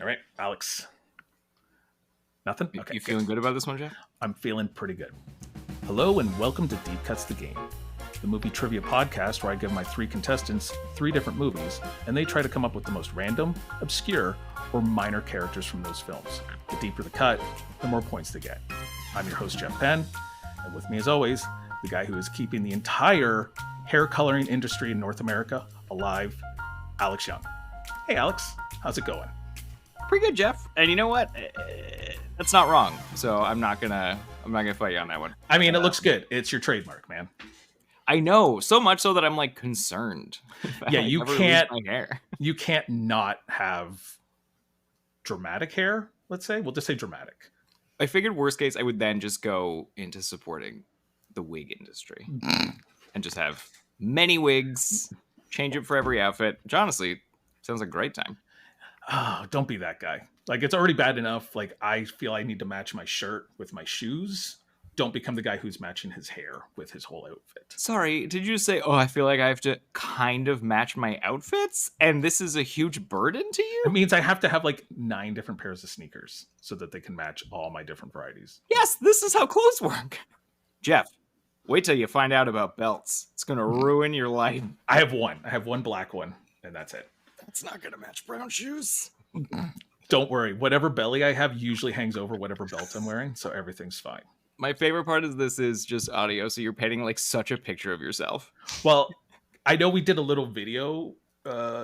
All right, Alex. Nothing? Okay, You feeling good about this one, Jeff? I'm feeling pretty good. Hello and welcome to Deep Cuts the Game, the movie trivia podcast where I give my three contestants three different movies, and they try to come up with the most random, obscure, or minor characters from those films. The deeper the cut, the more points they get. I'm your host, Jeff Penn, and with me as always, the guy who is keeping the entire hair coloring industry in North America alive, Alex Young. Hey Alex, how's it going? Pretty good, Jeff. And you know what? That's not wrong. So I'm not gonna fight you on that one. I mean, it looks good. It's your trademark, man. I know, so much so that I'm like concerned. Yeah, you can't. My hair. You can't not have dramatic hair. Let's say we'll just say dramatic. I figured worst case, I would then just go into supporting the wig industry and just have many wigs, change it for every outfit. Which honestly sounds like a great time. Oh, don't be that guy. Like, it's already bad enough. Like, I feel I need to match my shirt with my shoes. Don't become the guy who's matching his hair with his whole outfit. Sorry, did you say, I feel like I have to kind of match my outfits? And this is a huge burden to you? It means I have to have like 9 different pairs of sneakers so that they can match all my different varieties. Yes, this is how clothes work. Jeff, wait till you find out about belts. It's going to ruin your life. I have one black one, and that's it. It's not going to match brown shoes. Don't worry. Whatever belly I have usually hangs over whatever belt I'm wearing, so everything's fine. My favorite part of this is just audio, so you're painting like such a picture of yourself. Well, I know we did a little video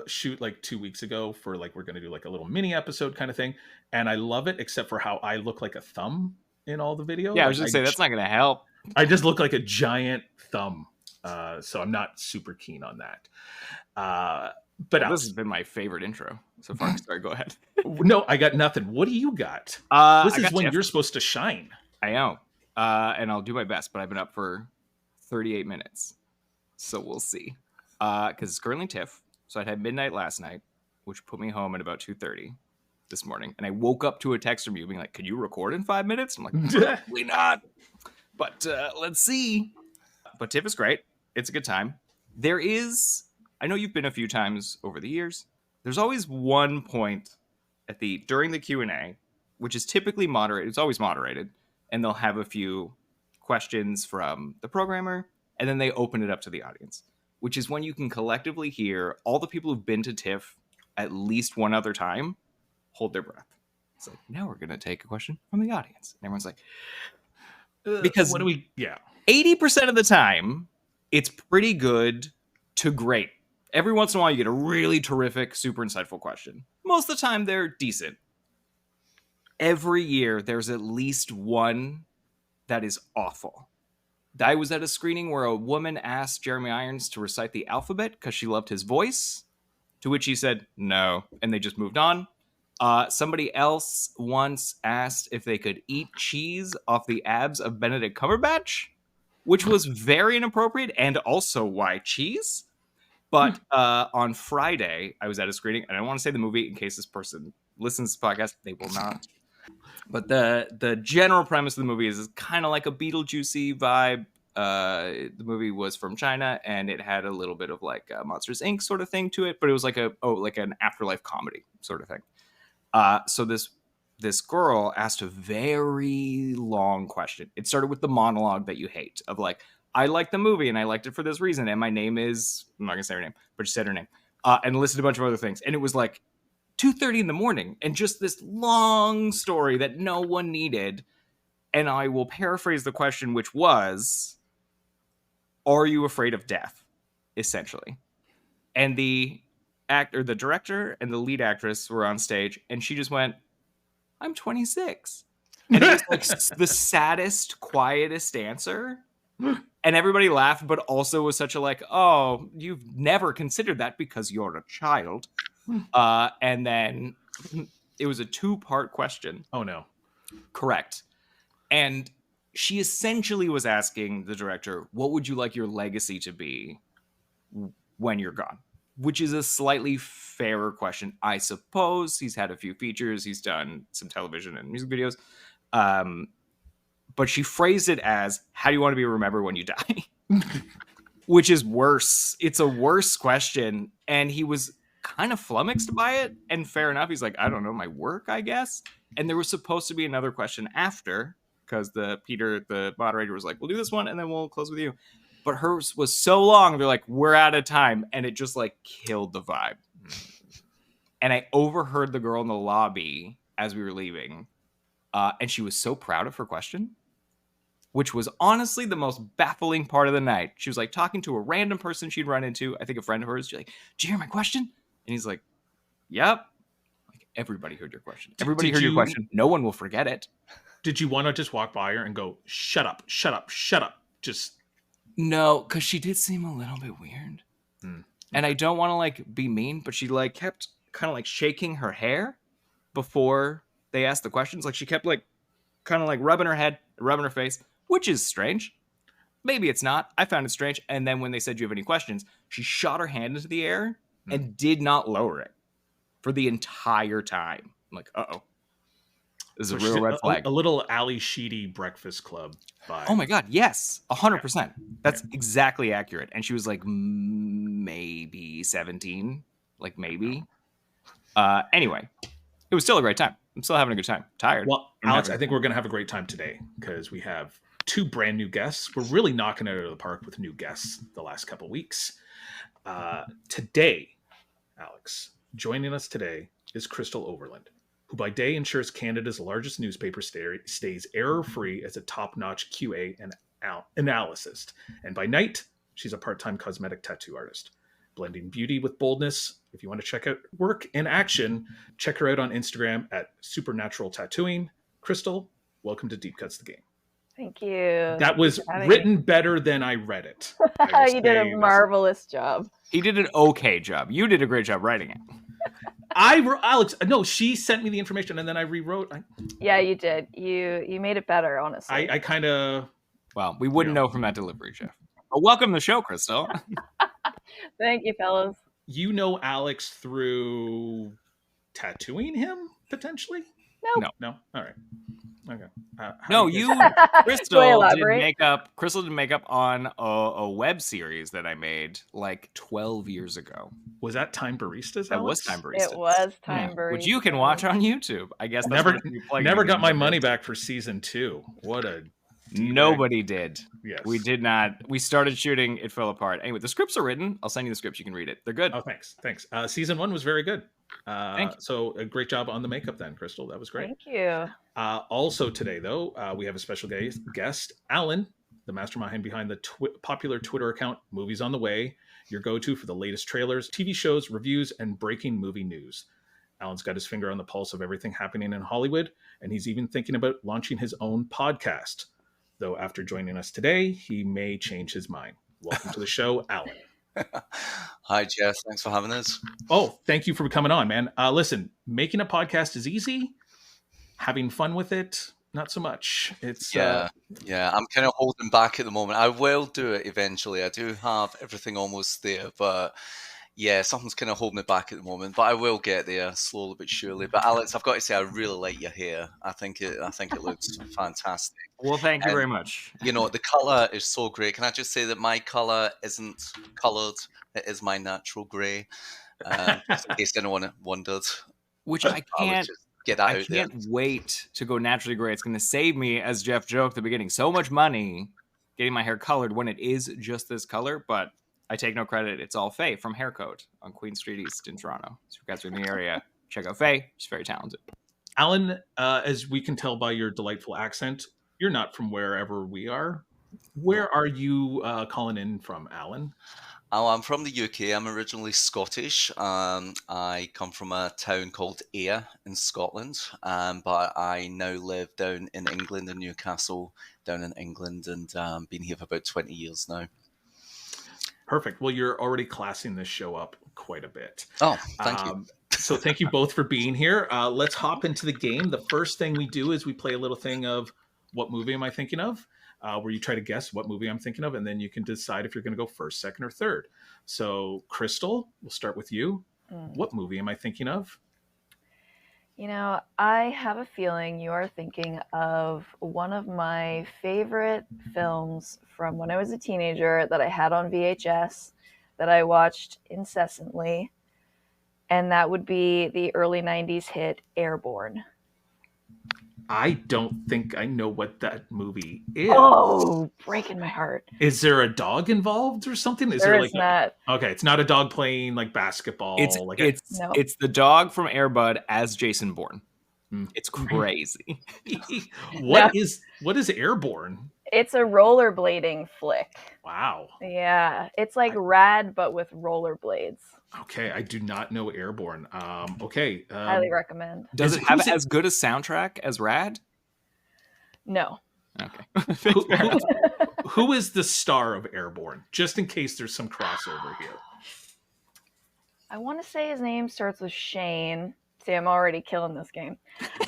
shoot like 2 weeks ago for like, we're going to do like a little mini episode kind of thing, and I love it except for how I look like a thumb in all the video. Yeah, I was just saying that's not going to help. I just look like a giant thumb, so I'm not super keen on that. But this has been my favorite intro so far. Sorry, go ahead. No, I got nothing. What do you got? This is when you're supposed to shine. I know. And I'll do my best, but I've been up for 38 minutes. So we'll see. Because it's currently TIFF. So I'd had midnight last night, which put me home at about 2:30 this morning. And I woke up to a text from you being like, could you record in 5 minutes? I'm like, probably not. But let's see. But TIFF is great. It's a good time. There is... I know you've been a few times over the years. There's always one point during the Q&A, which is typically moderated. It's always moderated. And they'll have a few questions from the programmer, and then they open it up to the audience, which is when you can collectively hear all the people who've been to TIFF at least one other time hold their breath. It's like, now we're going to take a question from the audience. And everyone's like, because 80% of the time, it's pretty good to great. Every once in a while, you get a really terrific, super insightful question. Most of the time, they're decent. Every year, there's at least one that is awful. I was at a screening where a woman asked Jeremy Irons to recite the alphabet because she loved his voice, to which he said, no, and they just moved on. Somebody else once asked if they could eat cheese off the abs of Benedict Cumberbatch, which was very inappropriate, and also why cheese? But on Friday, I was at a screening, and I don't want to say the movie in case this person listens to the podcast. They will not. But the general premise of the movie is kind of like a Beetlejuicy vibe. The movie was from China, and it had a little bit of like a Monsters, Inc. sort of thing to it, but it was like an afterlife comedy sort of thing. So this girl asked a very long question. It started with the monologue that you hate of like, I liked the movie and I liked it for this reason. And my name is, I'm not going to say her name, but she said her name and listed a bunch of other things. And it was like 2:30 in the morning and just this long story that no one needed. And I will paraphrase the question, which was, are you afraid of death? Essentially. And the director and the lead actress were on stage and she just went, I'm 26. And it was like the saddest, quietest answer. And everybody laughed, but also was such a like, oh, you've never considered that because you're a child. And then it was a 2-part question. Oh, no. Correct. And she essentially was asking the director, what would you like your legacy to be when you're gone? Which is a slightly fairer question, I suppose. He's had a few features. He's done some television and music videos. But she phrased it as, how do you want to be remembered when you die? Which is worse. It's a worse question. And he was kind of flummoxed by it. And fair enough. He's like, I don't know, my work, I guess. And there was supposed to be another question after, because the moderator, was like, we'll do this one and then we'll close with you. But hers was so long, they're like, we're out of time. And it just like killed the vibe. And I overheard the girl in the lobby as we were leaving. And she was so proud of her question, which was honestly the most baffling part of the night. She was like talking to a random person she'd run into, I think a friend of hers. She's like, did you hear my question? And he's like, yep. Like, everybody heard your question. Everybody heard your question. No one will forget it. Did you want to just walk by her and go, shut up, shut up, shut up? Just no, because she did seem a little bit weird. And I don't want to like be mean, but she like kept kind of like shaking her hair before they asked the questions. Like she kept like kind of like rubbing her head, rubbing her face, which is strange. Maybe it's not. I found it strange. And then when they said, do you have any questions? She shot her hand into the air and did not lower it for the entire time. I'm like, uh-oh. This is a real red flag. A little Ali Sheedy Breakfast Club vibe. Oh my God, yes. 100%. That's exactly accurate. And she was like, maybe 17. Like, maybe. Anyway, it was still a great time. I'm still having a good time. Tired. Well, Alex, I think we're going to have a great time today because we have 2 brand new guests. We're really knocking it out of the park with new guests the last couple of weeks. Today, Alex, joining us today is Crystal Overland, who by day ensures Canada's largest newspaper stays error-free as a top-notch QA and analyst. And by night, she's a part-time cosmetic tattoo artist. Blending beauty with boldness. If you want to check out work in action, check her out on Instagram at Supernatural Tattooing. Crystal, welcome to Deep Cuts the Game. Thank you. That was written better than I read it. You did a marvelous job. He did an okay job. You did a great job writing it. Alex, no, she sent me the information and then I rewrote. Yeah, you did. You made it better, honestly. I kind of... Well, we wouldn't know from that delivery, Jeff. But welcome to the show, Crystal. Thank you, fellas. You know Alex through tattooing him, potentially? No. All right. Okay. No, Crystal did makeup on a web series that I made like 12 years ago. Was that Time Baristas? That was Time Baristas. It was Time Baristas. Which you can watch on YouTube. I guess that's never got my money back for season 2. What a Nobody did. Yes. We did not. We started shooting. It fell apart. Anyway, the scripts are written. I'll send you the scripts. You can read it. They're good. Oh, thanks. Season 1 was very good. Thank you. So a great job on the makeup then, Crystal. That was great. Thank you. Also today, though, we have a special guest, Alan, the mastermind behind the popular Twitter account Movies on the Way, your go-to for the latest trailers, TV shows, reviews, and breaking movie news. Alan's got his finger on the pulse of everything happening in Hollywood, and he's even thinking about launching his own podcast. Though after joining us today, he may change his mind. Welcome to the show, Alan. Hi, Jeff. Thanks for having us. Oh, thank you for coming on, man. Listen, making a podcast is easy. Having fun with it, not so much. It's yeah. I'm kind of holding back at the moment. I will do it eventually. I do have everything almost there, but yeah, something's kind of holding me back at the moment. But I will get there slowly but surely. But Alex, I've got to say, I really like your hair. I think it looks fantastic. Well, thank you very much. You know, the color is so great. Can I just say that my color isn't colored? It is my natural gray. Just in case anyone wondered. Which I can't get that I out there. can't wait to go naturally gray. It's going to save me, as Jeff joked at the beginning, so much money getting my hair colored when it is just this color. But I take no credit. It's all Faye from Hair Code on Queen Street East in Toronto. So if you guys are in the area, check out Faye. She's very talented. Alan, as we can tell by your delightful accent, you're not from wherever we are. Where are you calling in from, Alan? Oh, I'm from the UK. I'm originally Scottish. I come from a town called Ayr in Scotland, but I now live down in England, in Newcastle, down in England, and been here for about 20 years now. Perfect. Well, you're already classing this show up quite a bit. Oh, thank you. So thank you both for being here. Let's hop into the game. The first thing we do is we play a little thing of what movie am I thinking of? Where you try to guess what movie I'm thinking of, and then you can decide if you're going to go first, second, or third. So, Crystal, we'll start with you. What movie am I thinking of? You know, I have a feeling you are thinking of one of my favorite films from when I was a teenager that I had on VHS, that I watched incessantly. and that would be the early 90s hit Airborne. I don't think I know what that movie is. Oh, breaking my heart. Is there a dog involved or something? Is There there is like not. okay, it's not a dog playing like basketball. It's No. it's the dog from Air Bud as Jason Bourne. Hmm. It's crazy. What is Airborne? It's a rollerblading flick. Wow. Yeah, it's like Rad, but with rollerblades. Okay, I do not know Airborne. Okay. Highly recommend. Does it have as good a soundtrack as Rad? No. Okay. Who is the star of Airborne? Just in case there's some crossover here. I want to say his name starts with Shane. See, I'm already killing this game.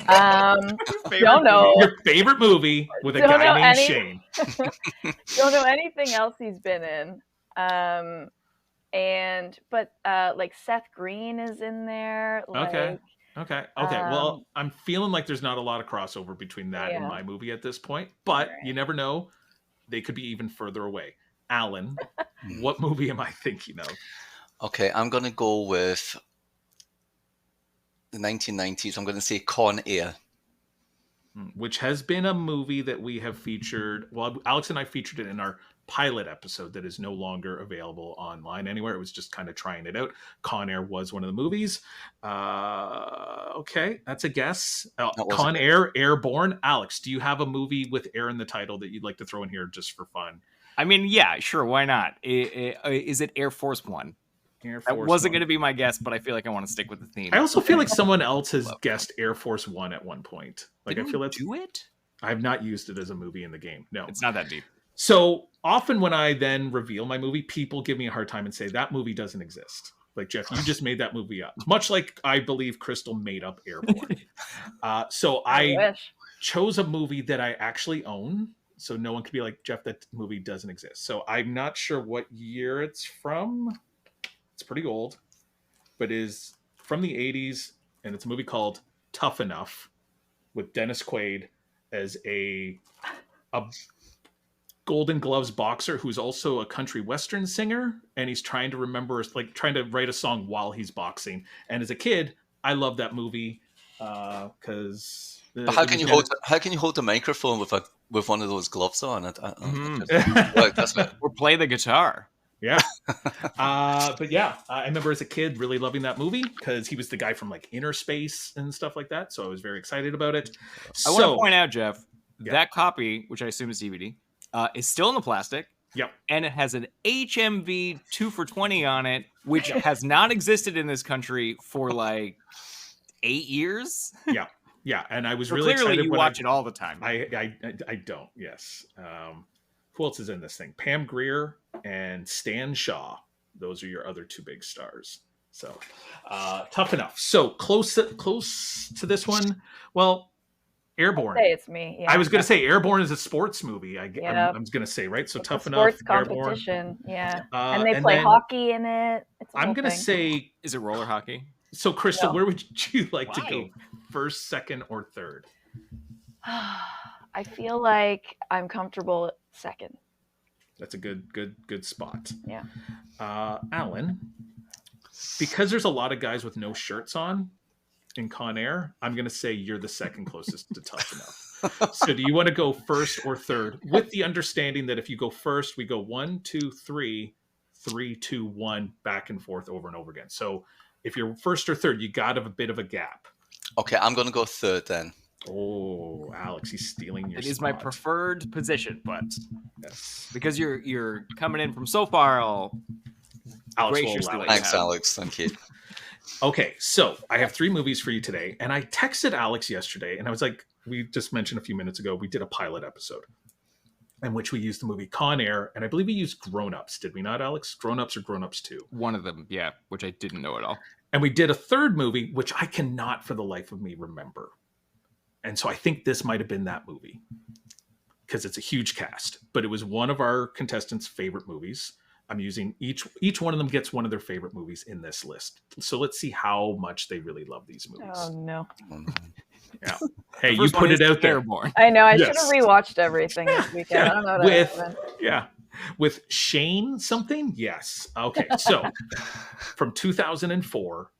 Don't know. Your favorite movie with a guy named Shane. Don't know anything else he's been in. But like Seth Green is in there. Okay. Well, I'm feeling like there's not a lot of crossover between that and my movie at this point, but you never know. They could be even further away. Alan, what movie am I thinking of? Okay, I'm going to go with the 1990s. I'm going to say Con Air. Which has been a movie that we have featured. Well, Alex and I featured it in our pilot episode that is no longer available online anywhere. It was just kind of trying it out. Con Air was one of the movies. Okay, that's a guess. Con Air, Airborne. Alex, do you have a movie with air in the title that you'd like to throw in here just for fun? I mean, yeah, sure. Why not? Is it Air Force One? That wasn't going to be my guess, but I feel like I want to stick with the theme. I also feel like someone else has guessed Air Force One at one point. Like Didn't I feel that's do it. I've not used it as a movie in the game. No, it's not that deep. So often when I then reveal my movie, people give me a hard time and say that movie doesn't exist. Like, Jeff, you just made that movie up. Much like I believe Crystal made up Airborne. So I chose a movie that I actually own. So no one could be like, Jeff, that movie doesn't exist. So I'm not sure what year it's from. It's pretty old, but is from the 80s. And it's a movie called Tough Enough with Dennis Quaid as a Golden Gloves boxer who's also a country western singer, and he's trying to write a song while he's boxing. And as a kid, I love that movie because. But how can you hold the microphone with one of those gloves on? Or play the guitar. Yeah. But yeah, I remember as a kid really loving that movie because he was the guy from like Inner Space and stuff like that. So I was very excited about it. I want to point out, Jeff, that copy, which I assume is DVD, is still in the plastic. Yep. And it has an HMV 2 for $20 on it, which has not existed in this country for like 8 years. Yeah. Yeah. And I was so really clearly excited. You watch it all the time. I don't. Yes. Who else is in this thing? Pam Grier and Stan Shaw. Those are your other two big stars. So Tough Enough. So close to this one. Well, Airborne. I'd say it's me. Yeah. I was going to say Airborne is a sports movie. I'm going to say, right? So it's Tough Enough. Sports competition. Airborne. Yeah. And they play hockey in it. I'm going to say. Is it roller hockey? So, Crystal, where would you like to go? First, second, or third? I feel like I'm comfortable second. That's a good spot. Yeah. Alan, because there's a lot of guys with no shirts on in Con Air, I'm going to say you're the second closest to Tough Enough. So do you want to go first or third? With the understanding that if you go first, we go 1, 2, 3, 3, 2, 1, back and forth over and over again. So if you're first or third, you got a bit of a gap. Okay, I'm going to go third then. Oh, Alex, he's stealing your spot. It is my preferred position, but yes, because you're coming in from so far, I'll graciously. Thanks, Alex. Thank you. Okay, so I have 3 movies for you today, and I texted Alex yesterday, and I was like, we just mentioned a few minutes ago, we did a pilot episode in which we used the movie Con Air, and I believe we used Grown Ups, did we not, Alex? Grown Ups or Grown Ups 2? One of them, yeah, which I didn't know at all. And we did a third movie, which I cannot for the life of me remember. And so I think this might have been that movie because it's a huge cast, but it was one of our contestants' favorite movies. I'm using each one of them gets one of their favorite movies in this list. So let's see how much they really love these movies. Oh, no. Yeah. Hey, you put it out there. Airborne. I know. I should have rewatched everything this weekend. I don't know what with Shane something? Yes. Okay. So from 2004,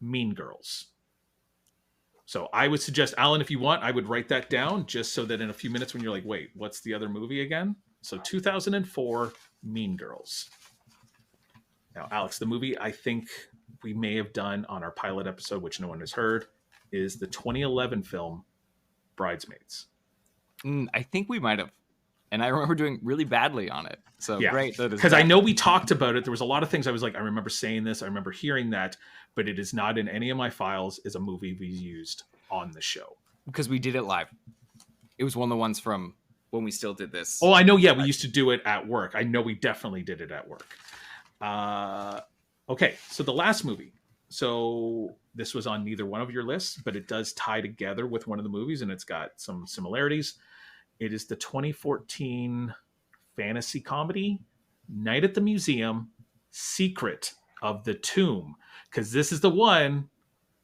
Mean Girls. So I would suggest, Alan, if you want, I would write that down just so that in a few minutes when you're like, wait, what's the other movie again? So 2004, Mean Girls. Now, Alex, the movie I think we may have done on our pilot episode, which no one has heard, is the 2011 film Bridesmaids. I think we might have. And I remember doing really badly on it. So great. Because I know we talked about it. There was a lot of things I was like, I remember saying this. I remember hearing that. But it is not in any of my files as a movie we used on the show. Because we did it live. It was one of the ones from when we still did this. Oh, I know. Yeah, we used to do it at work. I know we definitely did it at work. Okay, so the last movie. So this was on neither one of your lists, but it does tie together with one of the movies, and it's got some similarities. It is the 2014 fantasy comedy, Night at the Museum, Secret of the Tomb. Because this is the one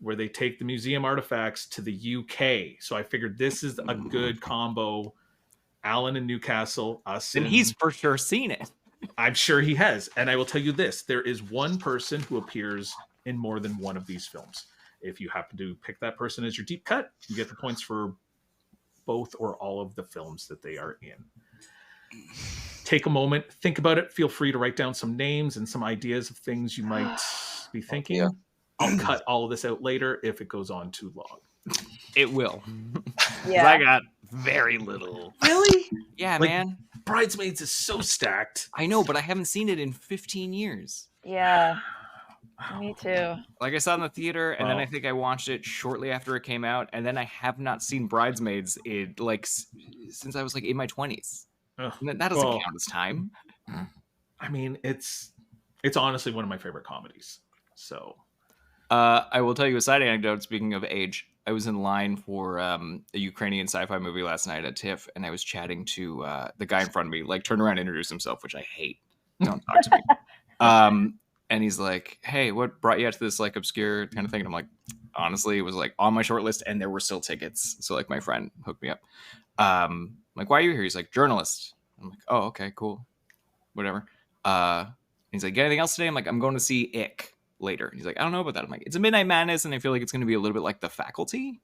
where they take the museum artifacts to the UK. So I figured this is a good combo. Alan in Newcastle, us. And he's for sure seen it. I'm sure he has. And I will tell you this. There is one person who appears in more than one of these films. If you happen to pick that person as your deep cut, you get the points for both or all of the films that they are in. Take a moment, think about it. Feel free to write down some names and some ideas of things you might be thinking. Yeah. I'll cut all of this out later if it goes on too long. It will. Yeah. I got very little. Really? Yeah, man. Bridesmaids is so stacked. I know, but I haven't seen it in 15 years. Yeah. Me too. Like I saw it in the theater, and then I think I watched it shortly after it came out, and then I have not seen Bridesmaids since I was in my 20s. That doesn't count as time. I mean, it's honestly one of my favorite comedies. So, I will tell you a side anecdote. Speaking of age, I was in line for a Ukrainian sci-fi movie last night at TIFF, and I was chatting to the guy in front of me, turned around and introduced himself, which I hate. Don't talk to me. And he's like, hey, what brought you out to this obscure kind of thing? And I'm like, honestly, it was on my short list and there were still tickets. So my friend hooked me up. Like, why are you here? He's like, journalist. I'm like, oh, okay, cool. Whatever. He's like, get anything else today? I'm like, I'm going to see Ick later. He's like, I don't know about that. I'm like, it's a Midnight Madness and I feel like it's going to be a little bit like The Faculty.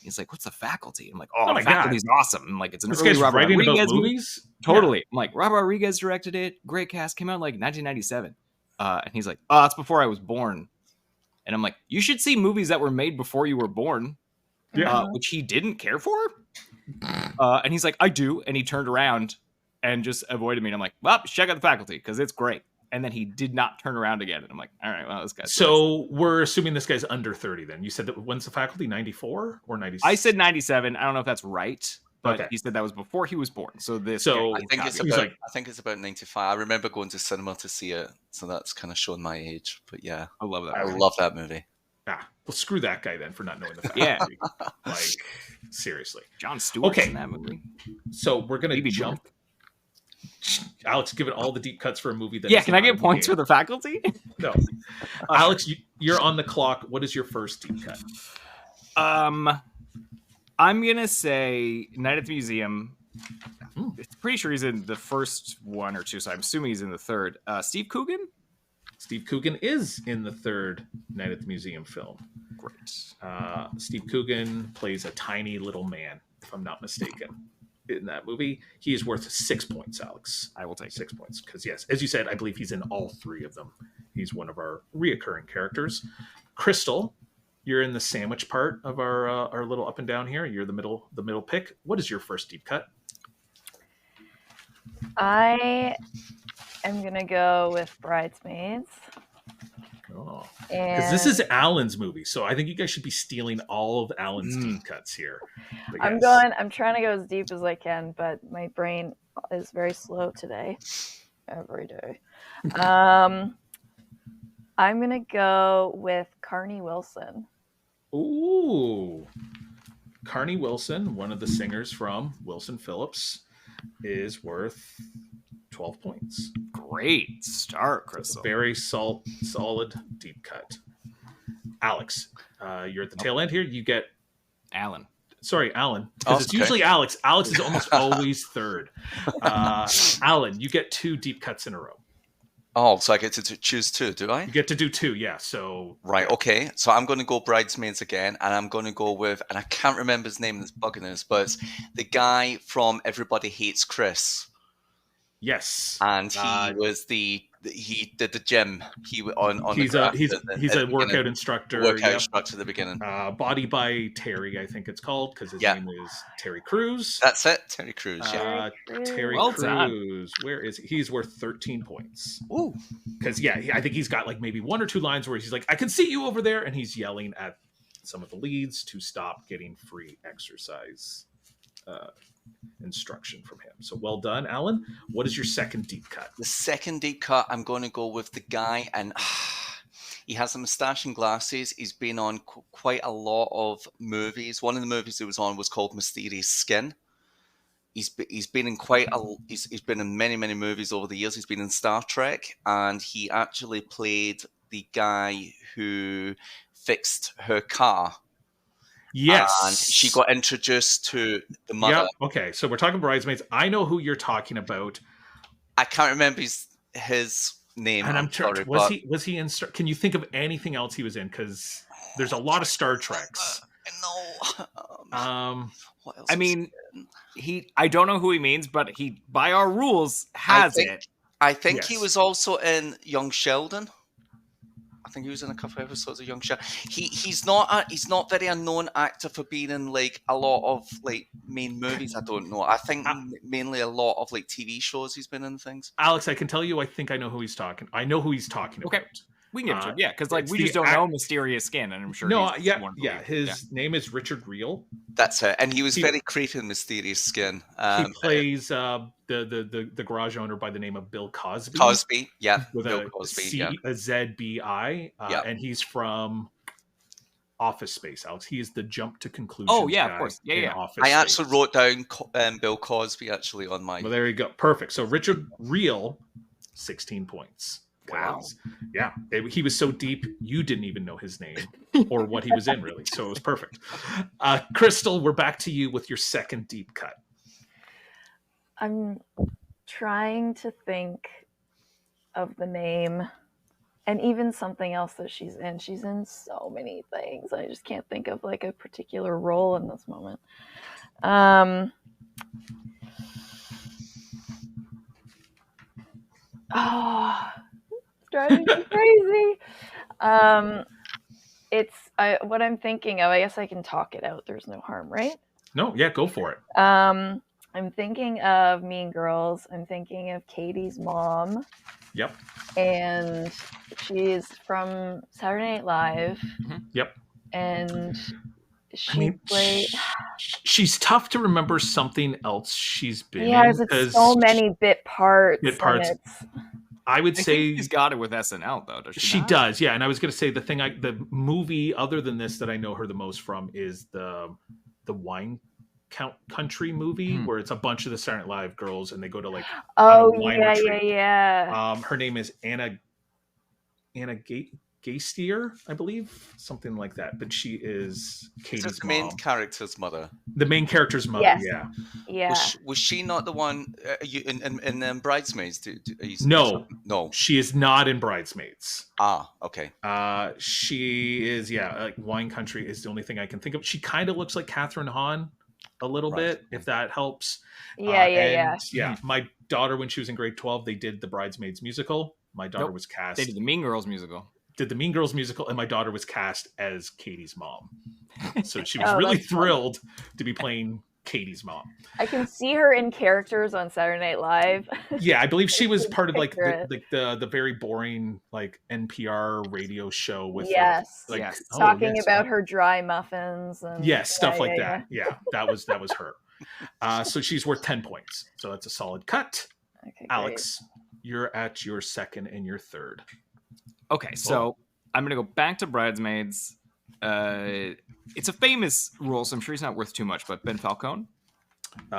He's like, what's The Faculty? I'm like, oh The Faculty's awesome. I'm like, it's an early Robert Rodriguez movies. Totally. Yeah. I'm like, Robert Rodriguez directed it. Great cast. Came out 1997. And he's like, oh, that's before I was born. And I'm like, you should see movies that were made before you were born, which he didn't care for. And he's like, I do. And he turned around and just avoided me. And I'm like, well, check out The Faculty because it's great. And then he did not turn around again. And I'm like, all right, well, this guy's So we're assuming this guy's under 30 then. You said that when's The Faculty? 94 or 96? I said 97. I don't know if that's right. But he said that was before he was born. So I think it's about 95. I remember going to cinema to see it, so that's kind of showing my age. But yeah, I love that. I love that movie. Well, screw that guy then for not knowing The Faculty. Seriously, Jon Stewart's in that movie. So we're gonna jump. Alex, give it all the deep cuts for a movie that. Yeah, can I get points for The Faculty? No, Alex, you're on the clock. What is your first deep cut? I'm going to say Night at the Museum. It's pretty sure he's in the first one or two, so I'm assuming he's in the third. Steve Coogan? Steve Coogan is in the third Night at the Museum film. Great. Steve Coogan plays a tiny little man, if I'm not mistaken, in that movie. He is worth 6 points, Alex. I will take 6 points. Because, yes, as you said, I believe he's in all three of them. He's one of our reoccurring characters. Crystal, you're in the sandwich part of our little up and down here. You're the middle pick. What is your first deep cut? I am gonna go with Bridesmaids. Oh, because this is Alan's movie, so I think you guys should be stealing all of Alan's deep cuts here. I'm trying to go as deep as I can, but my brain is very slow today. Every day. I'm gonna go with Carney Wilson. Ooh, Carney Wilson, one of the singers from Wilson Phillips, is worth 12 points. Great start, Crystal. Very solid deep cut. Alex, you're at the tail end here. You get Alan. Sorry, Alan. Because it's usually Alex. Alex is almost always third. Alan, you get 2 deep cuts in a row. Oh, so I get to choose two, do I? You get to do two, yeah. So Right, okay. So I'm going to go Bridesmaids again, and I'm going to go with, and I can't remember his name that's bugging us, but it's the guy from Everybody Hates Chris. yes, And he was he did the gym. On he's the a graph he's at he's the a beginning. workout instructor. Workout Yep. instructor at the beginning. Body by Terry, I think it's called, because his Yeah. name is Terry Crews. That's it, Terry Crews. Yeah. Terry Well done. Crews. Where is he? He's worth 13 points. Ooh. Because I think he's got like maybe one or two lines where he's like, "I can see you over there," and he's yelling at some of the leads to stop getting free exercise instruction from him. So well done, Alan. What is your second deep cut? The second deep cut, I'm going to go with the guy, and he has a mustache and glasses. He's been on quite a lot of movies. One of the movies he was on was called Mysterious Skin. He's been in he's been in many movies over the years. He's been in Star Trek, and he actually played the guy who fixed her car. Yes. And she got introduced to the mother. Yep. Okay, so we're talking Bridesmaids. I know who you're talking about. I can't remember his name. And I'm sorry, was he in? Can you think of anything else he was in? Because there's a lot of Star Treks. No. What else I mean, I don't know who he means, but he, by our rules, has it. I think he Yes. was also in Young Sheldon. I think he was in a couple of episodes of Young Sheldon. He's not very unknown actor for being in like a lot of like main movies. I don't know. I think mainly a lot of like TV shows he's been in things. Alex, I can tell you. I think I know who he's talking. I know who he's talking Okay. about. We can give it to him, yeah, because like it's we the just don't know Mysterious Skin, and I'm sure. No, he's yeah. wonderful. His name is Richard Reel. That's it, and he was very creepy in Mysterious Skin. He plays the garage owner by the name of Bill Cosby. Cosby, yeah, with Bill Cosby, a ZBI, and he's from Office Space. Alex, he is the jump to conclusion. Oh yeah, of course, yeah. Office I Space. actually wrote down Bill Cosby actually on my. Well, there you go. Perfect. So Richard Reel, 16 points. Wow. Yeah. He was so deep, you didn't even know his name or what he was in, really. So it was perfect. Crystal, we're back to you with your second deep cut. I'm trying to think of the name and even something else that she's in. She's in so many things. I just can't think of like a particular role in this moment. Oh, it's driving me crazy. What I'm thinking of. I guess I can talk it out. There's no harm, right? No, yeah, go for it. I'm thinking of Mean Girls. I'm thinking of Katie's mom. Yep. And she's from Saturday Night Live. Mm-hmm. Yep. And played. She's tough to remember something else she's been in. Yeah, there's so many bit parts. I would say she's got it with SNL though, does she? She does, yeah. And I was going to say the movie other than this that I know her the most from is the Wine Country movie where it's a bunch of the Saturday Night Live girls and they go to like wine retreat. Yeah. Her name is Anna Gastier, I believe, something like that. But she is Katie's the main character's mother. The main character's mother, yes. Yeah. Was she not the one in Bridesmaids? No, she is not in Bridesmaids. Ah, okay. She is, like Wine Country is the only thing I can think of. She kind of looks like Catherine Hahn a little bit, if that helps. Yeah. My daughter, when she was in grade 12, they did the Bridesmaids musical. My daughter was cast. They did the Mean Girls musical. And my daughter was cast as Katie's mom. So she was really thrilled to be playing Katie's mom. I can see her in characters on Saturday Night Live. Yeah, I believe she was part of like the very boring like NPR radio show with talking about her dry muffins and stuff like that. Yeah, that was her. So she's worth 10 points. So that's a solid cut. Okay, Alex, you're at your second and your third. Okay, so I'm going to go back to Bridesmaids. It's a famous role, so I'm sure he's not worth too much, but Ben Falcone.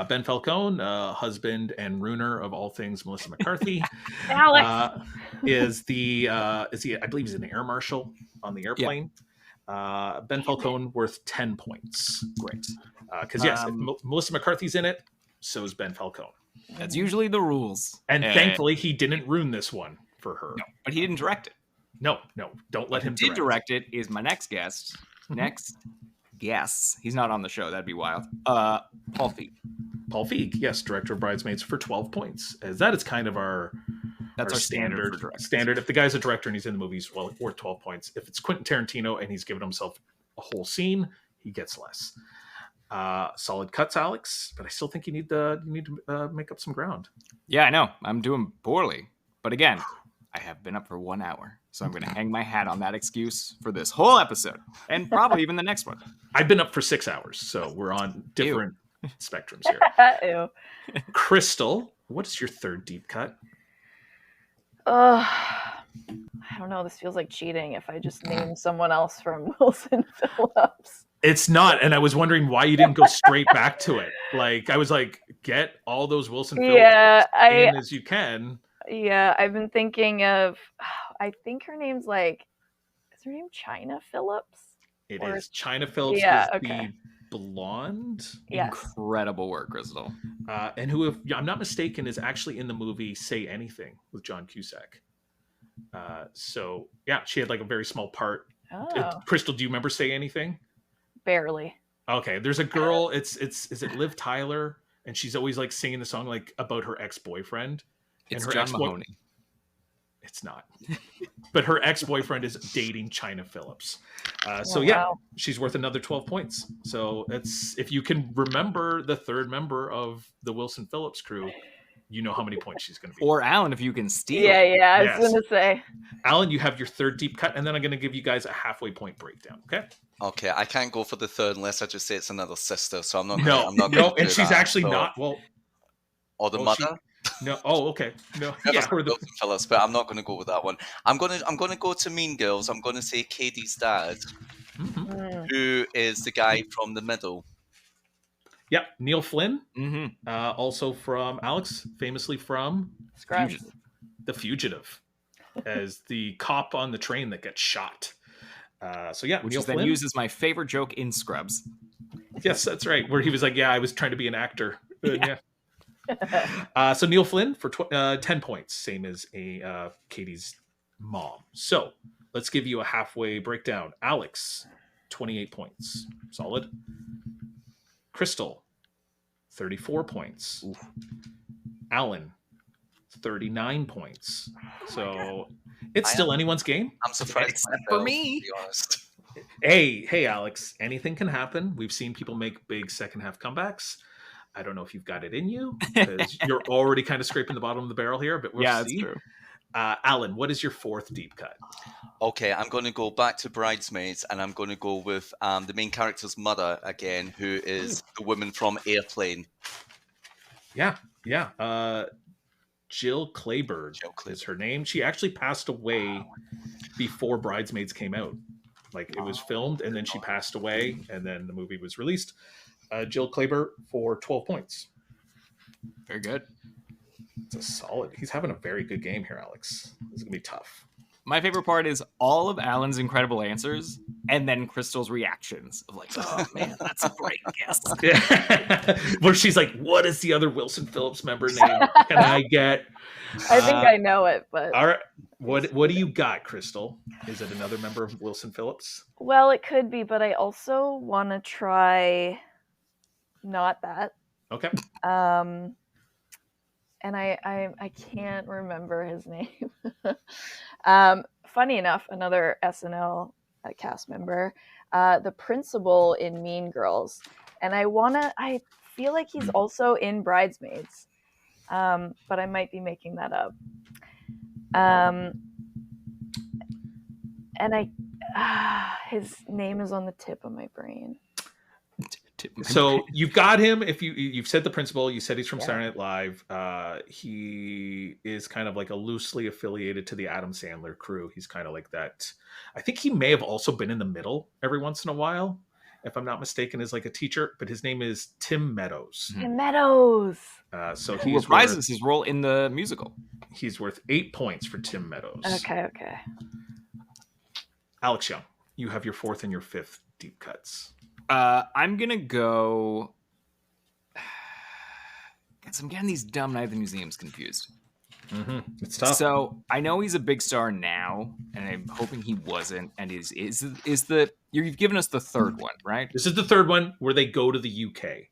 Ben Falcone, husband and ruiner of all things Melissa McCarthy. Alex is he? I believe he's an air marshal on the airplane. Yeah. Ben Falcone worth 10 points. Great. Because if Melissa McCarthy's in it, so is Ben Falcone. That's usually the rules. And thankfully, he didn't ruin this one for her. No, but he didn't direct it. No, don't let him Who did direct it is my next guest. Mhm. Next guest. He's not on the show. That'd be wild. Paul Feig. Paul Feig, yes, director of Bridesmaids for 12 points. As that is kind of That's our standard for directors. Standard. If the guy's a director and he's in the movies, well, worth 12 points. If it's Quentin Tarantino and he's given himself a whole scene, he gets less. Solid cuts, Alex, but I still think you need to make up some ground. Yeah, I know. I'm doing poorly. But again, I have been up for 1 hour. So I'm going to hang my hat on that excuse for this whole episode. And probably even the next one. I've been up for 6 hours, so we're on different spectrums here. Ew. Crystal, what is your third deep cut? I don't know. This feels like cheating if I just name someone else from Wilson Phillips. It's not, and I was wondering why you didn't go straight back to it. Like, I was like, get all those Wilson Phillips in as you can. Yeah, I've been thinking of, I think her name's like, is her name China Phillips? It Or- is. China Phillips Yeah, is okay. the blonde. Yes. Incredible work, Crystal. And who, if I'm not mistaken, is actually in the movie Say Anything with John Cusack. So, yeah, she had like a very small part. Oh, Crystal, do you remember Say Anything? barely. Okay, there's a girl, is it Liv Tyler? And she's always like singing the song like about her ex-boyfriend. It's her John Mahoney. It's not. But her ex-boyfriend is dating China Phillips. So Oh, yeah, wow. she's worth another 12 points. So it's, if you can remember the third member of the Wilson Phillips crew, you know how many points she's going to be. Or Alan, if you can steal Yeah, it. I Yes. was going to say. Alan, you have your third deep cut, and then I'm going to give you guys a halfway point breakdown. Okay? Okay, I can't go for the third unless I just say it's another sister. So I'm not. No, I'm not no, gonna and do she's that. actually So- not. Well, Or the well, she- mother. no. Oh, okay. No, Never yeah, said or the, Wilson Phillips, but I'm not going to go with that one. I'm gonna go to Mean Girls. I'm going to say Katie's dad, Mhm. who is the guy from the middle. Yeah, Neil Flynn, Mm-hmm. also from Alex, famously from Scrubs. The Fugitive, as the cop on the train that gets shot. So yeah, Which Neil is then Flynn. used as my favorite joke in Scrubs. Yes, that's right. Where he was like, "Yeah, I was trying to be an actor." Yeah. So Neil Flynn for 10 points, same as Katie's mom. So let's give you a halfway breakdown. Alex, 28 points, solid. Crystal, 34 points. Oof. Alan, 39 points. So it's I still anyone's game. I'm surprised Except myself, for me. to be honest. Hey, Alex, anything can happen. We've seen people make big second half comebacks. I don't know if you've got it in you because you're already kind of scraping the bottom of the barrel here, but we'll Yeah, see. that's true. Alan, what is your fourth deep cut? Okay, I'm going to go back to Bridesmaids, and I'm going to go with the main character's mother again, who is the woman from Airplane. Yeah. Jill Clayburgh Jill Clayburgh. is her name. She actually passed away before Bridesmaids came out. Like it was filmed and then she passed away and then the movie was released. Jill Clayburgh for 12 points. Very good. It's a solid. He's having a very good game here, Alex. This is going to be tough. My favorite part is all of Alan's incredible answers and then Crystal's reactions of like, oh man, that's a great guess. Yeah. Where she's like, what is the other Wilson Phillips member name can I get? I think I know it, but All right. What do you got, Crystal? Is it another member of Wilson Phillips? well, it could be. But I also want to try not that. Okay. And I can't remember his name. Funny enough, another SNL cast member, the principal in Mean Girls, and I feel like he's also in Bridesmaids, but I might be making that up. And his name is on the tip of my brain. So you've got him. If you've said the principal, you said he's from Yeah. Saturday Night Live. He is kind of like a loosely affiliated to the Adam Sandler crew. He's kind of like that. I think he may have also been in the middle every once in a while, if I'm not mistaken, as like a teacher. But his name is Tim Meadows. Tim Meadows. So Who he's reprises his role in the musical. he's worth 8 points for Tim Meadows. Okay. Alex Young, you have your fourth and your fifth deep cuts. I'm gonna go. Guys, I'm getting these dumb Night at the Museums confused. It's tough. So I know he's a big star now, and I'm hoping he wasn't. And is you've given us the third one, right? This is the third one where they go to the UK.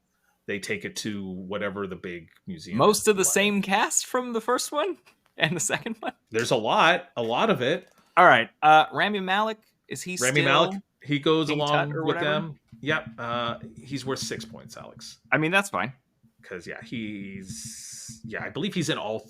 They take it to whatever the big museum. Most is of the in London. same cast from the first one and the second one. There's a lot of it. All right, Rami Malek, is he Rami still Malek, he goes King along Tut or with whatever? them. Yep, he's worth 6 points, Alex. I mean, that's fine. Because I believe he's in all.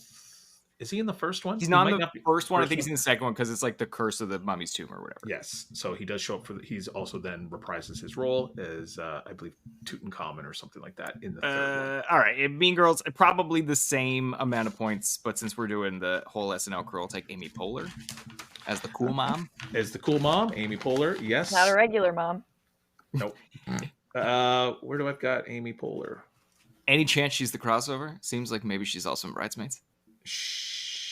Is he in the first one? He's He not might in the be- first one. I think he's in the second one because it's like the Curse of the Mummy's Tomb or whatever. Yes, so he does show up he's also then reprises his role as I believe Tutankhamun or something like that in the third one. All right, Mean Girls, probably the same amount of points, but since we're doing the whole SNL crew, I'll take Amy Poehler as the cool mom. As the cool mom, Amy Poehler. Yes. Not a regular mom. Nope. Where do I've got Amy Poehler? Any chance she's the crossover? Seems like maybe she's also in Bridesmaids.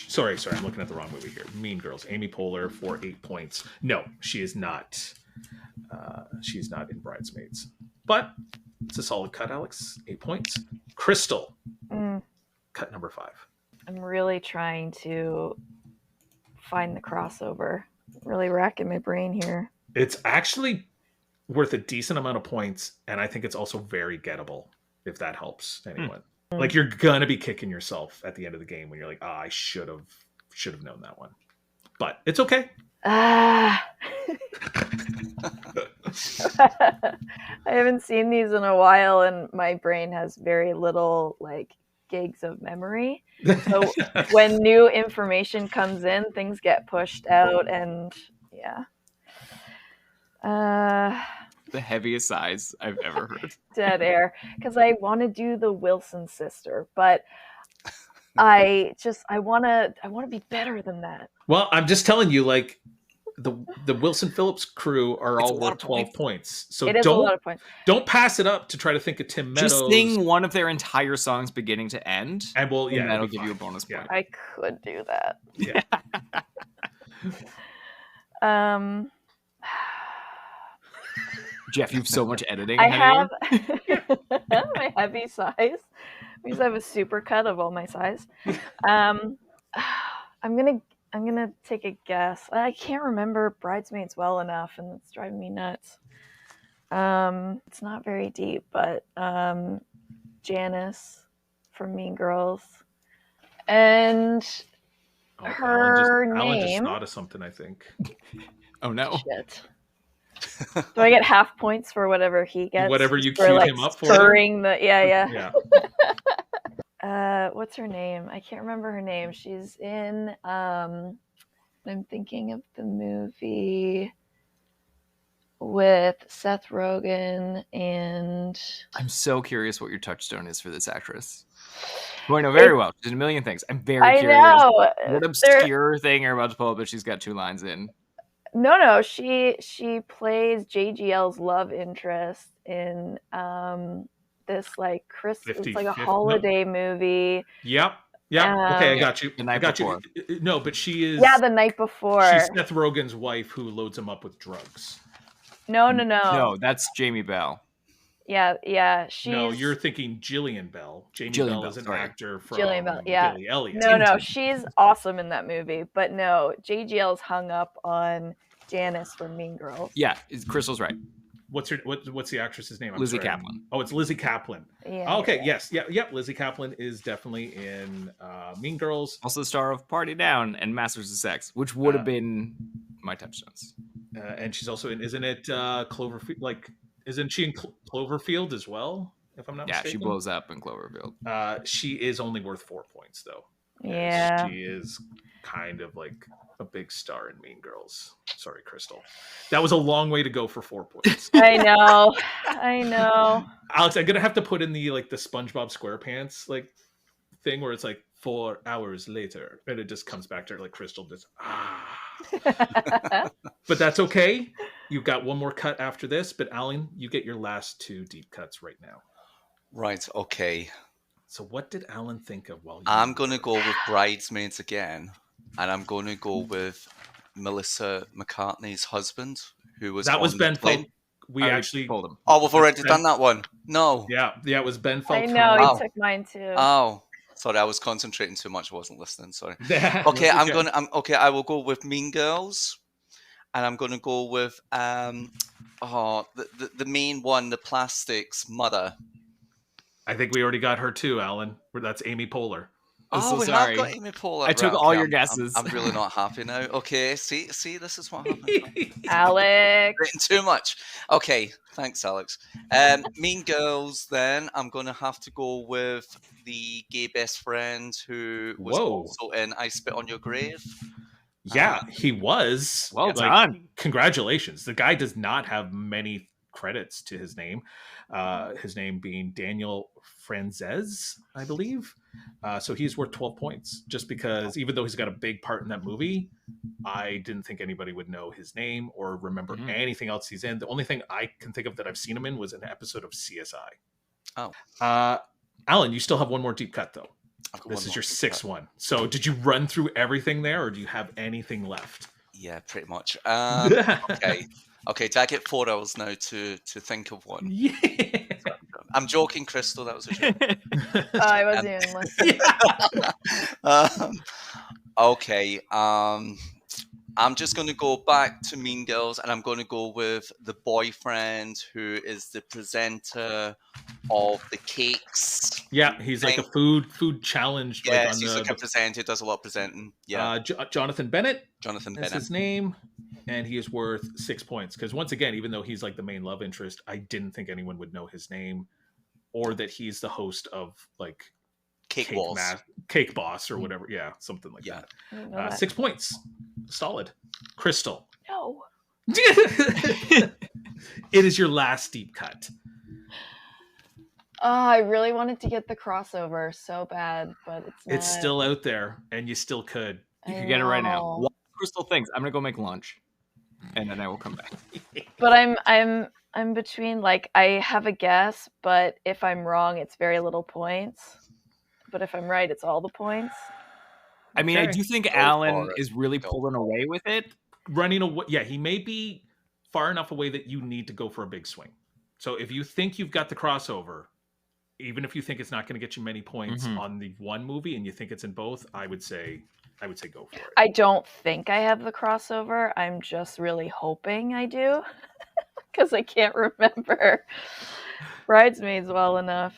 Sorry, I'm looking at the wrong movie here. Mean Girls, Amy Poehler for 8 points. No, she is not. She's not in Bridesmaids, but it's a solid cut, Alex. 8 points. Crystal, cut number 5. I'm really trying to find the crossover. Really racking my brain here. It's actually worth a decent amount of points, and I think it's also very gettable, if that helps anyone. Like you're gonna be kicking yourself at the end of the game when you're like, I should have known that one. But it's okay. I haven't seen these in a while, and my brain has very little like gigs of memory. So when new information comes in, things get pushed out, and yeah. The heaviest sighs I've ever heard. Dead air, because I want to do the Wilson sister, but I want to be better than that. Well, I'm just telling you, like the Wilson Phillips crew are It's all a lot worth of 12 points. So It is a lot of points. don't pass it up to try to think of Tim Meadows. Just sing one of their entire songs beginning to end, and that'll give you a bonus point. I could do that. Yeah. Jeff, you have so much editing. I ahead have of you. my heavy size because I have a super cut of all my size. I'm gonna take a guess. I can't remember Bridesmaids well enough, and it's driving me nuts. It's not very deep, but Janice from Mean Girls, and her Alan just name. thought of something, I think. Oh no! Shit. Do I get half points for whatever he gets? Whatever you for, queued like, him up for? Stirring the yeah. Yeah. What's her name? I can't remember her name. She's in I'm thinking of the movie with Seth Rogen and I'm so curious what your touchstone is for this actress. Who I know very well. She's in a million things. I'm very curious. know. What obscure thing you're about to pull up, but she's got 2 lines in. No, she plays JGL's love interest in this like it's like a holiday movie. Yep. Okay, I got you. The night I got before. you. No, but she is. Yeah, the night before. She's Seth Rogen's wife who loads him up with drugs. No. No, that's Jamie Bell. Yeah. She's... No, you're thinking Jillian Bell. Jillian Bell is an actor from Jillian Bell, yeah. Billy Elliot. No, she's awesome in that movie. But no, JGL's hung up on Janice from Mean Girls. Yeah, Crystal's right. What's the actress's name? Lizzie Kaplan. Oh, it's Lizzie Kaplan. Yeah. Okay, yes. Yep. Lizzie Kaplan is definitely in Mean Girls. Also the star of Party Down and Masters of Sex, which would have been my touchstones. And she's also in, isn't it Cloverfield? Like, isn't she in Cloverfield as well? If I'm not mistaken. Yeah, she blows up in Cloverfield. She is only worth 4 points, though. Yeah. She is kind of like a big star in Mean Girls. Sorry, Crystal. That was a long way to go for 4 points. I know. Alex, I'm gonna have to put in the SpongeBob SquarePants like thing where it's like 4 hours later, and it just comes back to like Crystal just But that's okay. You've got one more cut after this, but Alan, you get your last 2 deep cuts right now. Right, okay. So what did Alan think of I'm going to go with Bridesmaids again, and I'm going to go with Melissa McCartney's husband, who was That was on Ben the plane. Folk. We actually told him. Oh, we've already done that one. No. Yeah, it was Ben Folk. I know, he took mine too. Oh, Sorry, I was concentrating too much. I wasn't listening. Sorry. That's Okay, okay. I will go with Mean Girls, and I'm gonna go with the main one, the Plastics mother. I think we already got her too, Alan. That's Amy Poehler. I'm Oh, so we sorry. have got Amy Poehler. I took Right, all okay, your guesses. I'm really not happy now. Okay, see, this is what happens. Alex. Written too much. Okay, thanks, Alex. Mean Girls. Then I'm gonna have to go with the gay best friend who was Whoa. also in I Spit on Your Grave. Yeah, he was. Well Like, done. congratulations. The guy does not have many credits to his name. His name being Daniel Franzese, I believe. So he's worth 12 points just because even though he's got a big part in that movie, I didn't think anybody would know his name or remember anything else he's in. The only thing I can think of that I've seen him in was an episode of CSI. Oh. Alan, you still have one more deep cut though. This is your sixth sixth one. So did you run through everything there or do you have anything left? Yeah, pretty much. Okay. Okay, do I get 4 hours now to think of one? Yeah. I'm joking, Crystal. That was a joke. I wasn't even listening. Okay. I'm just going to go back to Mean Girls, and I'm going to go with the boyfriend who is the presenter of the cakes. Yeah, he's like a food challenge. Yeah, like on he's the, like a presenter, does a lot of presenting. Yeah, Jonathan Bennett. Jonathan That's Bennett. his name, and he is worth 6 points. Because once again, even though he's like the main love interest, I didn't think anyone would know his name, or that he's the host of like Cake Boss or whatever. Yeah, something like I didn't know that. that. 6 points, solid. Crystal, No. it is your last deep cut. Oh, I really wanted to get the crossover so bad, but it's not. It's still out there, and you still could. You can get it right now. know. What Crystal thinks. I'm gonna go make lunch, and then I will come back. But I'm between, like, I have a guess, but if I'm wrong, it's very little points. But if I'm right, it's all the points. I mean, I Okay. do think Go Alan for it. is really Go pulling away with it. Running away. Yeah, he may be far enough away that you need to go for a big swing. So if you think you've got the crossover, even if you think it's not going to get you many points on the one movie and you think it's in both, I would say go for it. I don't think I have the crossover. I'm just really hoping I do because I can't remember Bridesmaids well enough.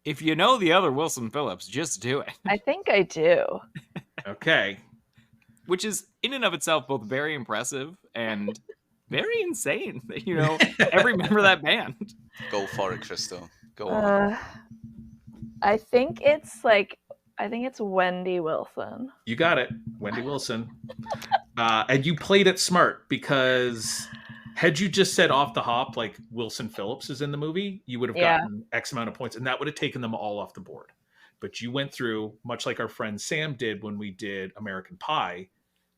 If you know the other Wilson Phillips, just do it. I think I do. Okay. Which is in and of itself both very impressive and very insane. You know, every member of that band. Go for it, Crystal. Go on. I think it's Wendy Wilson. You got it. Wendy Wilson. And you played it smart because had you just said off the hop, like Wilson Phillips is in the movie, you would have gotten X amount of points and that would have taken them all off the board. But you went through, much like our friend Sam did when we did American Pie,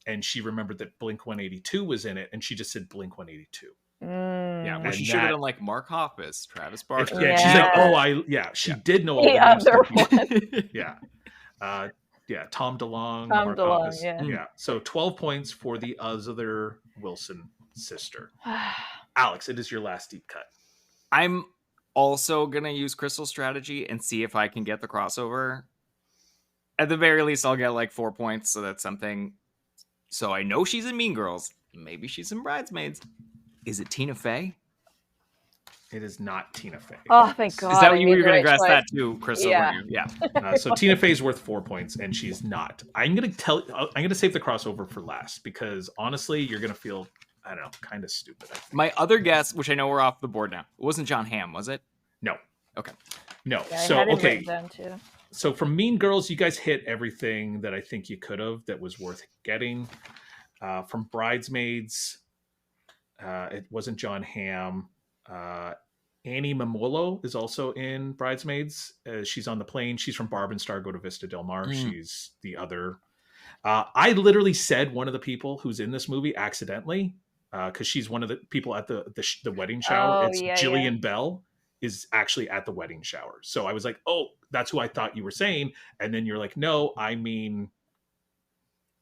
and she remembered that Blink 182 was in it, and she just said Blink 182. Yeah, well, And she should have done like Mark Hoppus, Travis Barker. She's like, she did know all The the other names. one. Tom DeLonge. Tom Mark DeLonge, Hoppus. yeah. So 12 points for the other Wilson sister. Alex, it is your last deep cut. I'm also going to use Crystal's strategy and see if I can get the crossover. At the very least, I'll get like 4 points, so that's something. So I know she's in Mean Girls. Maybe she's in Bridesmaids. Is it Tina Fey? It is not Tina Fey. Oh, thank God. Is that what I you made were the going right to guess choice. that too, Crystal? Yeah. Were you? Yeah. So Tina Fey's worth 4 points, and she's not. I'm going to save the crossover for last because honestly, you're going to feel, I don't know, kind of stupid. I think. My other guess, which I know we're off the board now, it wasn't John Hamm, was it? No. Okay. No. Yeah, So I had it okay. written down too. So from Mean Girls, you guys hit everything that I think you could have that was worth getting. From Bridesmaids, it wasn't John Hamm. Annie Mamolo is also in Bridesmaids. She's on the plane. She's from Barb and Star Go to Vista Del Mar. She's the other. I literally said one of the people who's in this movie accidentally because she's one of the people at the wedding shower. Oh, it's yeah, Jillian Bell is actually at the wedding shower. So I was like, oh, that's who I thought you were saying. And then you're like, no, I mean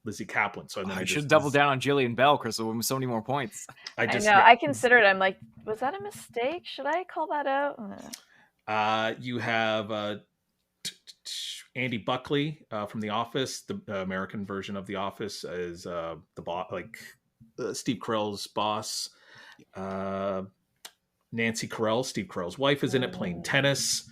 Lizzie Kaplan. So then I should double down on Jillian Bell, Crystal, with so many more points. I know. I considered. I'm like, was that a mistake? Should I call that out? You have Andy Buckley from The Office, the American version of The Office, is the boss, like Steve Carell's boss. Nancy Carell, Steve Carell's wife, is in it playing tennis.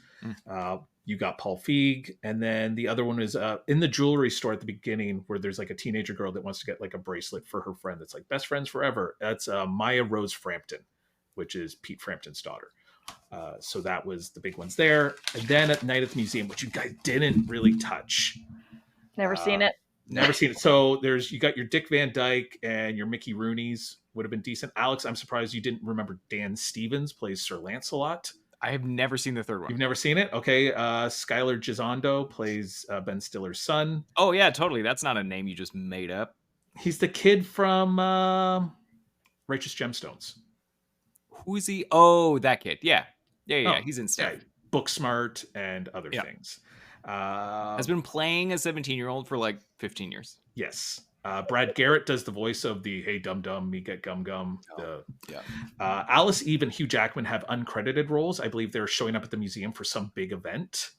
You got Paul Feig, and then the other one is in the jewelry store at the beginning, where there's like a teenager girl that wants to get like a bracelet for her friend that's like best friends forever. That's Maya Rose Frampton, which is Pete Frampton's daughter. So that was the big ones there. And then at Night at the Museum, which you guys didn't really touch. Never seen it. Never seen it. So you got your Dick Van Dyke and your Mickey Rooney's would have been decent. Alex, I'm surprised you didn't remember Dan Stevens plays Sir Lancelot. I have never seen the third one. You've never seen it? Okay. Skylar Gisondo plays Ben Stiller's son. Oh, yeah, totally. That's not a name you just made up. He's the kid from Righteous Gemstones. Who is he? Oh, that kid. Yeah. Yeah. He's in stuff. Yeah, Booksmart and other things. Has been playing a 17-year-old for like 15 years. Yes. Brad Garrett does the voice of the Hey Dum Dum, Me Get Gum Gum. Alice Eve and Hugh Jackman have uncredited roles. I believe they're showing up at the museum for some big event.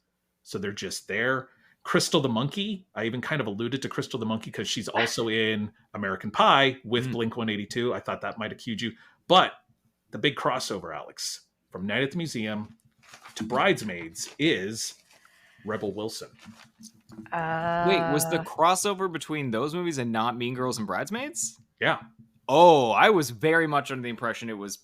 So they're just there. Crystal the Monkey. I even kind of alluded to Crystal the Monkey because she's also in American Pie with Blink-182. I thought that might have cued you. But the big crossover, Alex, from Night at the Museum to Bridesmaids is Rebel Wilson. Wait, was the crossover between those movies and not Mean Girls and Bridesmaids? Yeah. Oh, I was very much under the impression it was.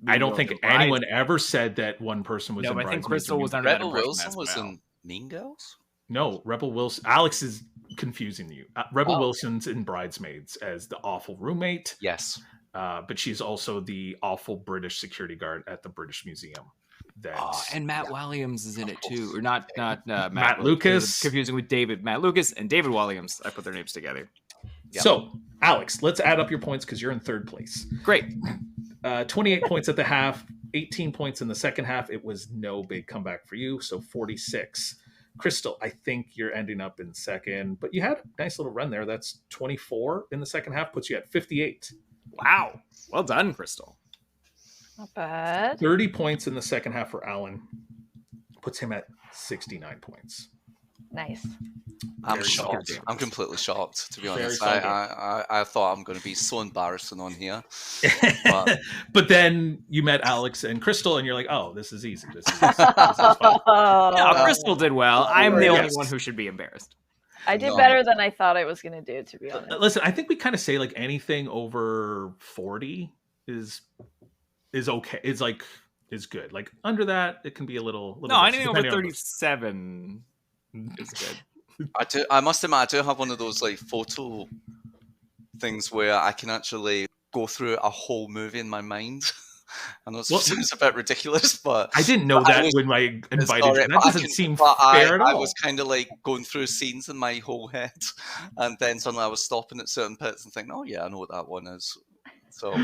I don't think anyone ever said that one person was in Bridesmaids. No, I think Bridesmaids. Crystal was under that Rebel impression. Wilson was in Mean Girls? No, Rebel Wilson. Alex is confusing you. Rebel Wilson's in Bridesmaids as the awful roommate. Yes. But she's also the awful British security guard at the British Museum. And Matt Williams is in it too, or not Matt Lucas. Confusing with Matt Lucas and David Williams. I put their names together. Yep. So, Alex, let's add up your points because you're in third place. Great. 28 points at the half, 18 points in the second half. It was no big comeback for you, so 46. Crystal, I think you're ending up in second, but you had a nice little run there. That's 24 in the second half, puts you at 58. Wow. Well done, Crystal. Not bad. 30 points in the second half for Alan, puts him at 69 points. Nice. I'm shocked. I'm completely shocked, to be honest. I thought I'm going to be so embarrassing on here. But then you met Alex and Crystal, and you're like, oh, this is easy. This is fun. No, Crystal did well. I'm the only one who should be embarrassed. I did better than I thought I was going to do, to be honest. Listen, I think we kind of say like anything over 40 is okay. Is good. Like under that, it can be a little no, anything over 37 is good. I must admit, I do have one of those like photo things where I can actually go through a whole movie in my mind. I know it sounds a bit ridiculous, but I didn't know that when I invited you. That doesn't seem fair at all. I was kind of like going through scenes in my whole head, and then suddenly I was stopping at certain bits and thinking, "Oh yeah, I know what that one is." So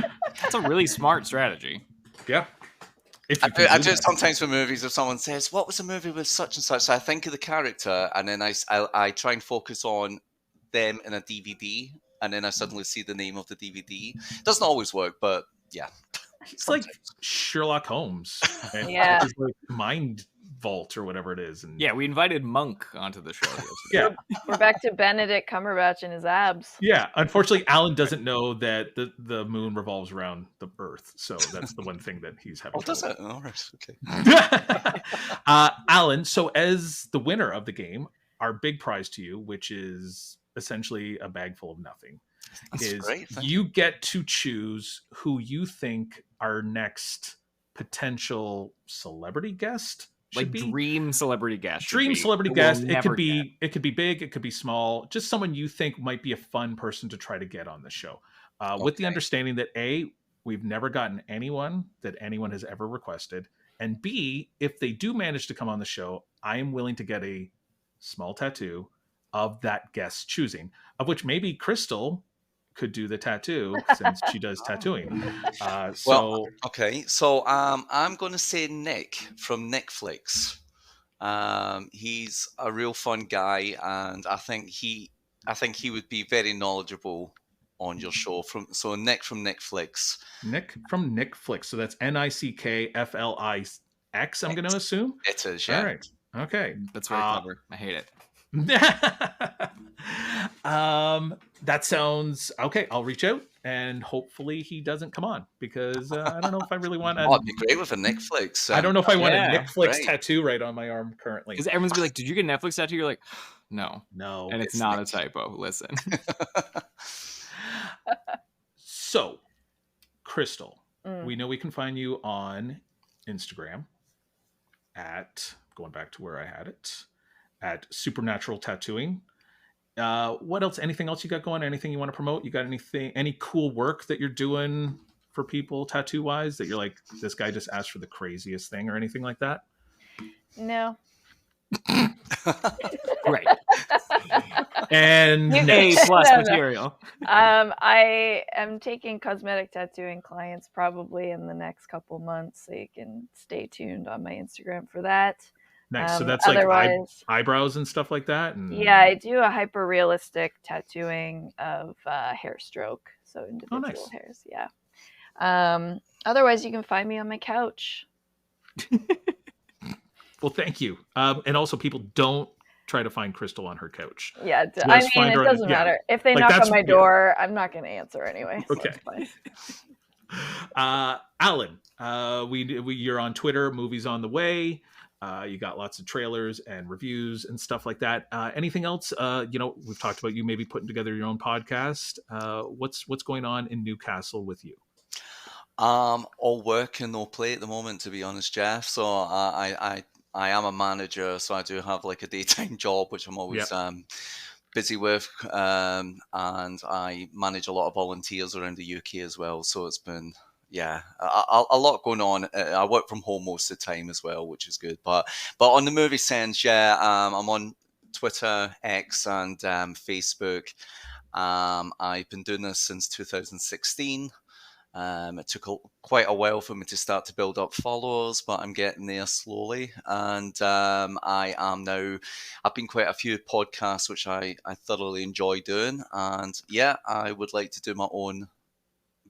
that's a really smart strategy. Yeah. I do sometimes with movies, if someone says, "What was a movie with such and such?" So I think of the character, and then I try and focus on them in a DVD, and then I suddenly see the name of the DVD. It doesn't always work, but yeah. It's like Sherlock Holmes. And yeah. Like Mind Vault or whatever it is. And yeah, we invited Monk onto the show. Yeah. We're back to Benedict Cumberbatch and his abs. Yeah. Unfortunately, Alan doesn't know that the moon revolves around the Earth. So that's the one thing that he's having. Oh, does it? All right. Okay. Alan, so as the winner of the game, our big prize to you, which is essentially a bag full of nothing, you get to choose who you think our next potential celebrity guest should be. Dream celebrity guest. Celebrity guest. It could be big, it could be small. Just someone you think might be a fun person to try to get on the show. With the understanding that A, we've never gotten anyone that anyone has ever requested, and B, if they do manage to come on the show, I am willing to get a small tattoo of that guest's choosing, of which maybe Crystal could do the tattoo since she does tattooing. So I'm going to say Nick from Netflix. He's a real fun guy, and I think he would be very knowledgeable on your show. Nick from Netflix. Nick from Netflix. So that's NICKFLIX. I'm going to assume it is. Yeah. All right. Okay. That's very clever. I hate it. That sounds okay. I'll reach out and hopefully he doesn't come on because I don't know if I really want to. Oh, it'd be great with a Netflix. I don't know if I want a Yeah, Netflix right. tattoo right on my arm currently. Because everyone's be like, "Did you get a Netflix tattoo?" You're like, "No, No. and it's not a typo." Listen. So, Crystal, we know we can find you on Instagram at, going back to where I had it, at Supernatural Tattooing. What else? Anything else you got going? Anything you want to promote? You got any cool work that you're doing for people tattoo wise that you're like, this guy just asked for the craziest thing or anything like that? No. Great. And A plus No. material. I am taking cosmetic tattooing clients probably in the next couple months, so you can stay tuned on my Instagram for that. Nice. So that's like eyebrows and stuff like that? And... Yeah, I do a hyper realistic tattooing of hair stroke, so individual hairs. Yeah. Otherwise, you can find me on my couch. Well, thank you. And also, people don't try to find Crystal on her couch. Yeah, it doesn't matter. If they knock on my door, I'm not going to answer anyway. So okay. Alan, you're on Twitter, Movies on the Way. You got lots of trailers and reviews and stuff like that. Anything else? We've talked about you maybe putting together your own podcast. What's going on in Newcastle with you? All work and no play at the moment, to be honest, Jeff. So I am a manager, so I do have like a daytime job, which I'm always busy with, and I manage a lot of volunteers around the UK as well. So it's been a lot going on. I work from home most of the time as well, which is good. But on the movie sense, I'm on Twitter, X, and Facebook. I've been doing this since 2016. It took quite a while for me to start to build up followers, but I'm getting there slowly. And I've been quite a few podcasts, which I thoroughly enjoy doing. And I would like to do my own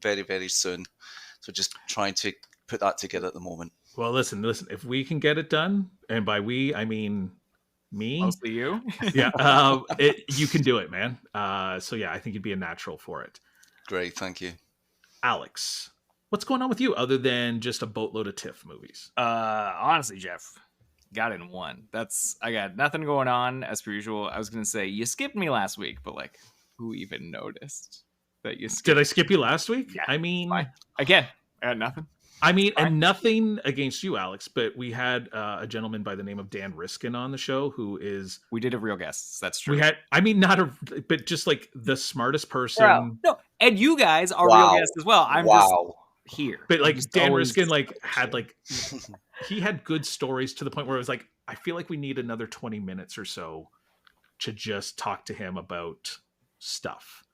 very, very soon. So just trying to put that together at the moment. Well, listen, if we can get it done, and by we, I mean me. Mostly you. Yeah. You can do it, man. I think you'd be a natural for it. Great. Thank you. Alex, what's going on with you other than just a boatload of TIFF movies? Honestly, Jeff, got it in one. I got nothing going on as per usual. I was going to say, you skipped me last week, but like, who even noticed that you skipped? Did I skip you last week? Yeah, I mean, fine. Again, I had nothing. I mean, and nothing against you, Alex, but we had a gentleman by the name of Dan Riskin on the show who is... We did have real guests. That's true. But just like the smartest person. Bro. No, and you guys are real guests as well. I'm just here. But like Dan Riskin had he had good stories to the point where it was like, I feel like we need another 20 minutes or so to just talk to him about stuff.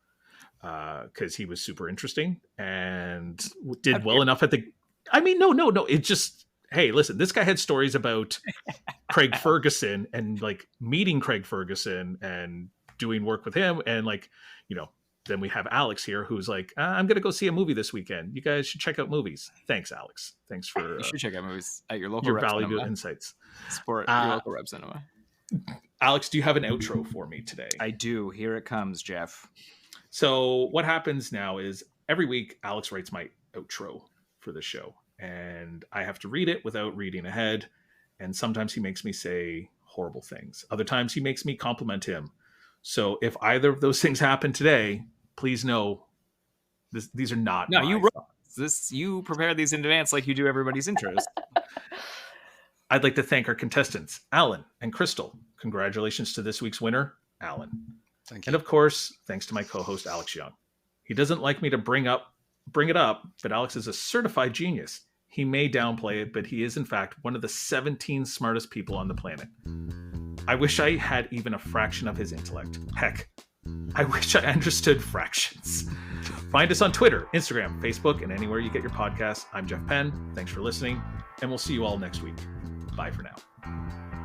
Because he was super interesting and did well enough at the... I mean, no. It just, hey, listen, this guy had stories about Craig Ferguson and like meeting Craig Ferguson and doing work with him. And then we have Alex here who's like, I'm going to go see a movie this weekend. You guys should check out movies. Thanks, Alex. Thanks for... you should check out movies at your local your rep valuable cinema. insights. Support your local rep cinema. Alex, do you have an outro for me today? I do. Here it comes, Jeff. So what happens now is every week Alex writes my outro for the show and I have to read it without reading ahead. And sometimes he makes me say horrible things. Other times he makes me compliment him. So if either of those things happen today, please know these are not No, my you wrote thoughts. You prepared these in advance like you do everybody's intros. I'd like to thank our contestants, Alan and Crystal. Congratulations to this week's winner, Alan. Thank you. And of course, thanks to my co-host, Alex Young. He doesn't like me to bring it up, but Alex is a certified genius. He may downplay it, but he is in fact one of the 17 smartest people on the planet. I wish I had even a fraction of his intellect. Heck, I wish I understood fractions. Find us on Twitter, Instagram, Facebook, and anywhere you get your podcasts. I'm Jeff Penn. Thanks for listening, and we'll see you all next week. Bye for now.